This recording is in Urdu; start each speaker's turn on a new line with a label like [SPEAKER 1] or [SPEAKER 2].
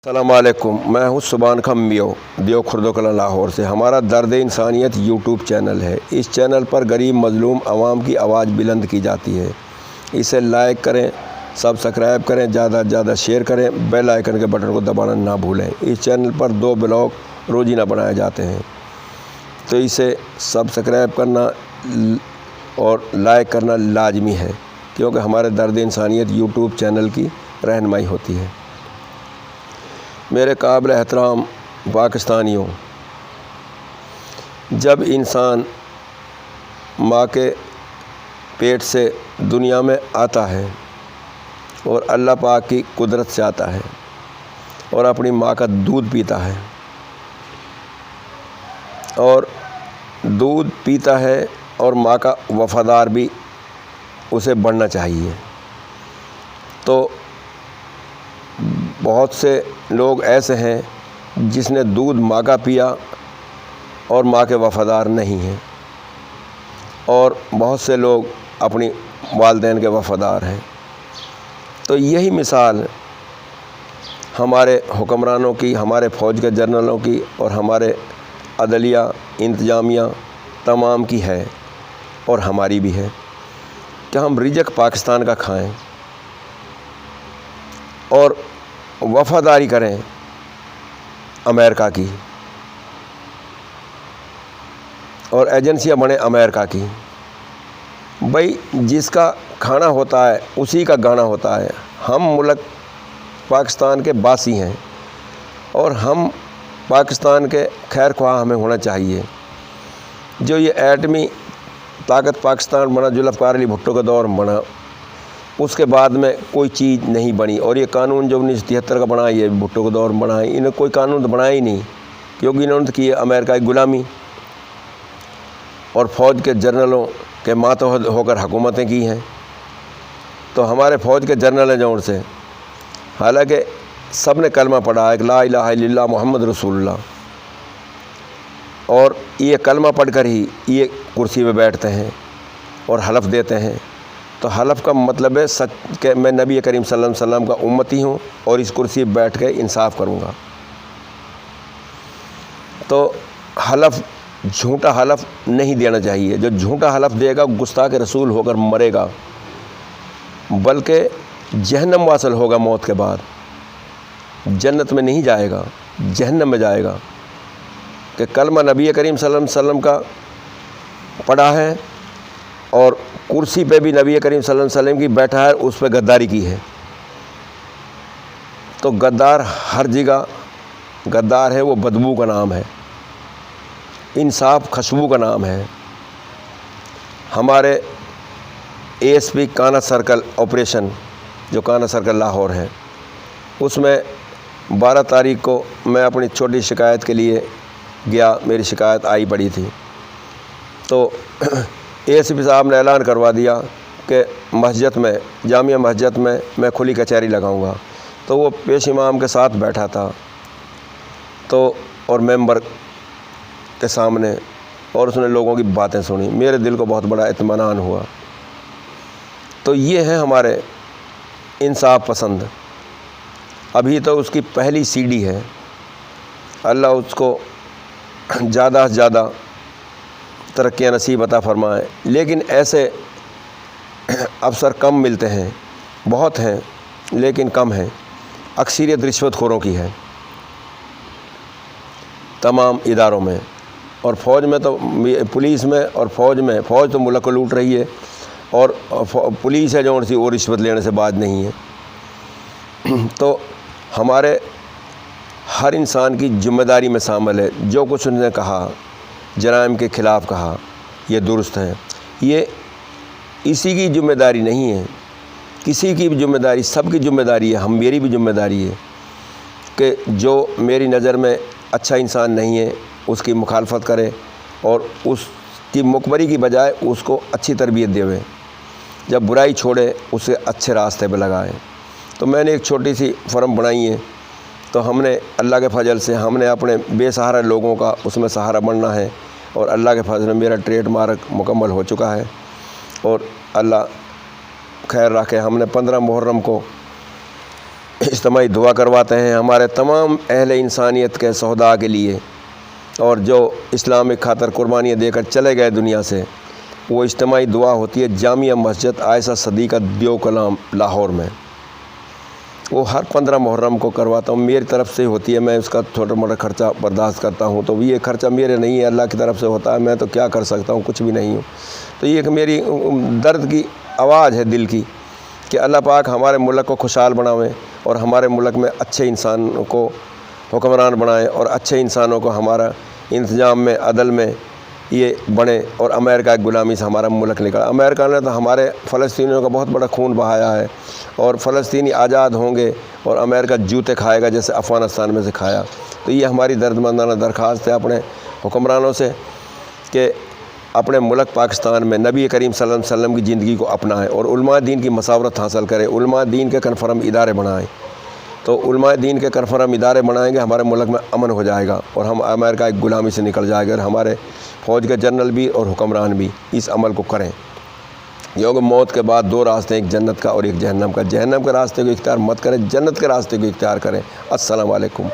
[SPEAKER 1] السلام علیکم، میں ہوں سبحان کھمبیو دیو خردو کلا لاہور سے۔ ہمارا درد انسانیت یوٹیوب چینل ہے۔ اس چینل پر غریب مظلوم عوام کی آواز بلند کی جاتی ہے۔ اسے لائک کریں، سبسکرائب کریں، زیادہ سے زیادہ شیئر کریں، بیل آئیکن کے بٹن کو دبانا نہ بھولیں۔ اس چینل پر 2 بلاگ روزانہ بنائے جاتے ہیں، تو اسے سبسکرائب کرنا اور لائک کرنا لازمی ہے، کیونکہ ہمارے درد انسانیت یوٹیوب چینل کی رہنمائی ہوتی ہے۔ میرے قابل احترام پاکستانیوں، جب انسان ماں کے پیٹ سے دنیا میں آتا ہے اور اللہ پاک کی قدرت سے آتا ہے اور اپنی ماں کا دودھ پیتا ہے اور دودھ پیتا ہے اور ماں کا وفادار بھی اسے بننا چاہیے، تو بہت سے لوگ ایسے ہیں جس نے دودھ ماں کا پیا اور ماں کے وفادار نہیں ہیں، اور بہت سے لوگ اپنی والدین کے وفادار ہیں۔ تو یہی مثال ہمارے حکمرانوں کی، ہمارے فوج کے جنرلوں کی اور ہمارے عدلیہ انتظامیہ تمام کی ہے، اور ہماری بھی ہے، کہ ہم رزق پاکستان کا کھائیں اور وفاداری کریں امریکہ کی، اور ایجنسیاں بنیں امریکہ کی۔ بھئی جس کا کھانا ہوتا ہے اسی کا گانا ہوتا ہے۔ ہم ملک پاکستان کے باسی ہیں اور ہم پاکستان کے خیر خواہ ہمیں ہونا چاہیے۔ جو یہ ایٹمی طاقت پاکستان بنا ذوالفقار علی بھٹو کے دور میں بنا، اس کے بعد میں کوئی چیز نہیں بنی، اور یہ قانون جو 1973 کا بنا، یہ بھٹو کے دور میں بنا ہے، انہیں کوئی قانون تو بنایا ہی نہیں، کیونکہ انہوں نے کی ہے امریکہ کی غلامی اور فوج کے جنرلوں کے ماتحت ہو کر حکومتیں کی ہیں۔ تو ہمارے فوج کے جنرل ہیں جو ان سے، حالانکہ سب نے کلمہ پڑھا ہے کہ لا الہ الا اللہ محمد رسول اللہ، اور یہ کلمہ پڑھ کر ہی یہ کرسی پہ بیٹھتے ہیں اور حلف دیتے ہیں۔ تو حلف کا مطلب ہے سچ، کہ میں نبی کریم صلی اللہ علیہ وسلم کا امتی ہوں اور اس کرسی پہ بیٹھ کے انصاف کروں گا۔ تو حلف، جھوٹا حلف نہیں دینا چاہیے۔ جو جھوٹا حلف دے گا گستاخ رسول ہو کر مرے گا، بلکہ جہنم واصل ہوگا موت کے بعد، جنت میں نہیں جائے گا، جہنم میں جائے گا، کہ کلمہ نبی کریم صلی اللہ علیہ وسلم کا پڑھا ہے اور کرسی پہ بھی نبی کریم صلی اللہ علیہ وسلم کی بیٹھا ہے، اس پہ غداری کی ہے۔ تو غدار ہر جگہ غدار ہے، وہ بدبو کا نام ہے، انصاف خوشبو کا نام ہے۔ ہمارے ایس پی کانا سرکل آپریشن، جو کانا سرکل لاہور ہے، اس میں 12 تاریخ کو میں اپنی چھوٹی شکایت کے لیے گیا، میری شکایت آئی پڑی تھی، تو اے سی پی صاحب نے اعلان کروا دیا کہ مسجد میں، جامعہ مسجد میں کھلی کچہری لگاؤں گا۔ تو وہ پیش امام کے ساتھ بیٹھا تھا، تو اور ممبر کے سامنے، اور اس نے لوگوں کی باتیں سنی، میرے دل کو بہت بڑا اطمینان ہوا۔ تو یہ ہے ہمارے انصاف پسند۔ ابھی تو اس کی پہلی سی ڈی ہے، اللہ اس کو زیادہ سے زیادہ ترقیاں نصیب عطا فرمائے، لیکن ایسے افسر کم ملتے ہیں، بہت ہیں لیکن کم ہیں۔ اکثریت رشوت خوروں کی ہے تمام اداروں میں، اور فوج میں تو، پولیس میں اور فوج میں، فوج تو ملک کو لوٹ رہی ہے، اور پولیس ہے جو وہ رشوت لینے سے باز نہیں ہے۔ تو ہمارے ہر انسان کی ذمہ داری میں شامل ہے، جو کچھ انہوں نے کہا، جرائم کے خلاف کہا، یہ درست ہے۔ یہ اسی کی ذمہ داری نہیں ہے، کسی کی بھی ذمہ داری، سب کی ذمہ داری ہے، میری بھی ذمہ داری ہے، کہ جو میری نظر میں اچھا انسان نہیں ہے اس کی مخالفت کرے، اور اس کی مقبری کی بجائے اس کو اچھی تربیت دے، جب برائی چھوڑے اسے اچھے راستے پہ لگائے۔ تو میں نے ایک چھوٹی سی فرم بنائی ہے، تو ہم نے اللہ کے فضل سے ہم نے اپنے بے سہارا لوگوں کا اس میں سہارا بننا ہے، اور اللہ کے فضل میں میرا ٹریڈ مارک مکمل ہو چکا ہے، اور اللہ خیر رکھے۔ ہم نے 15 محرم کو اجتماعی دعا کرواتے ہیں ہمارے تمام اہل انسانیت کے شہداء کے لیے، اور جو اسلامی خاطر قربانیاں دے کر چلے گئے دنیا سے۔ وہ اجتماعی دعا ہوتی ہے جامعہ مسجد عائشہ صدیقہ دیو کلام لاہور میں، وہ ہر 15 محرم کو کرواتا ہوں، میری طرف سے ہوتی ہے، میں اس کا چھوٹا موٹا خرچہ برداشت کرتا ہوں، تو یہ خرچہ میرے نہیں ہے، اللہ کی طرف سے ہوتا ہے، میں تو کیا کر سکتا ہوں، کچھ بھی نہیں ہوں۔ تو یہ ایک میری درد کی آواز ہے دل کی کہ اللہ پاک ہمارے ملک کو خوشحال بناویں، اور ہمارے ملک میں اچھے انسان کو حکمران بنائیں، اور اچھے انسانوں کو ہمارا انتظام میں عدل میں یہ بنے، اور امریکہ کی غلامی سے ہمارا ملک نکلا۔ امریکہ نے تو ہمارے فلسطینیوں کا بہت بڑا خون بہایا ہے، اور فلسطینی آزاد ہوں گے اور امریکہ جوتے کھائے گا جیسے افغانستان میں سے کھایا۔ تو یہ ہماری دردمندانہ درخواست ہے اپنے حکمرانوں سے کہ اپنے ملک پاکستان میں نبی کریم صلی اللہ علیہ وسلم کی زندگی کو اپنائیں، اور علماء دین کی مساورت حاصل کریں، علماء دین کے کنفرم ادارے بنائیں۔ تو علماء دین کے کنفرم ادارے بنائیں گے، ہمارے ملک میں امن ہو جائے گا، اور ہم امریکہ کی غلامی سے نکل جائے گا، اور ہمارے فوج کے جنرل بھی اور حکمران بھی اس عمل کو کریں۔ کیونکہ موت کے بعد 2 راستے ہیں، ایک جنت کا اور ایک جہنم کا۔ جہنم کے راستے کو اختیار مت کریں، جنت کے راستے کو اختیار کریں۔ السلام علیکم۔